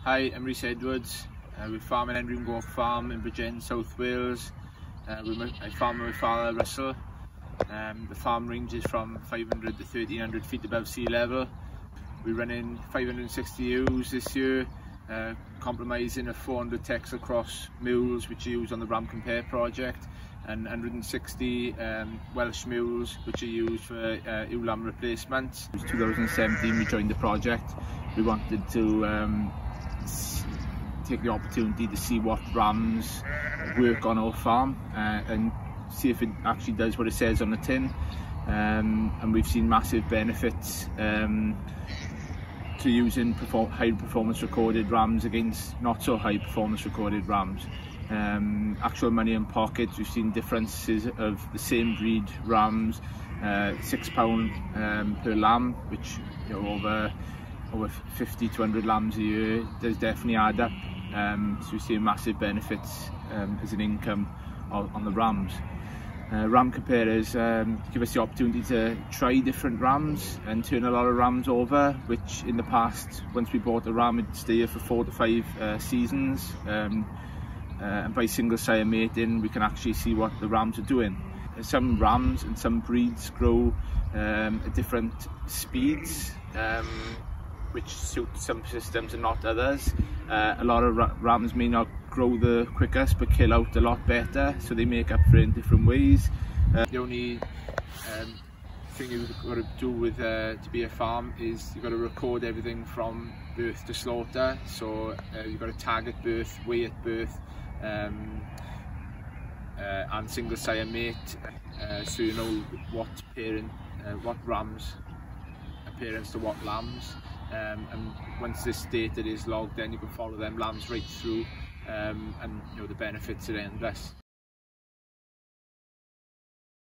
Hi, I'm Rhys Edwards. We're farming yrru farm in Brosiect, South Wales. I farm with my father, Russell. The farm ranges from 500 to 1300 feet above sea level. We're running 560 ewes this year, comprising of 400 Texel cross mules which are used on the RamCompare project, and 160 Welsh mules which are used for lamb replacements. In 2017 we joined the project. We wanted to take the opportunity to see what rams work on our farm and see if it actually does what it says on the tin, and we've seen massive benefits to using high performance recorded rams against not so high performance recorded rams. Actual money in pockets, we've seen differences of the same breed rams, £6 per lamb, which, you know, over 50 to 100 lambs a year does definitely add up. So we see massive benefits as an income on the rams. RamCompare give us the opportunity to try different rams and turn a lot of rams over, which in the past, once we bought a ram, it'd stay here for 4 to 5 seasons. And by single sire mating, we can actually see what the rams are doing. Some rams and some breeds grow at different speeds, which suit some systems and not others. A lot of rams may not grow the quickest but kill out a lot better, so they make up for it in different ways. The only thing you've got to do with to be a farm is you've got to record everything from birth to slaughter. So you've got to tag at birth, weigh at birth, and single sire mate, so you know what rams are parents to what lambs. And once this data is logged, then you can follow them lambs right through, and you know the benefits are endless.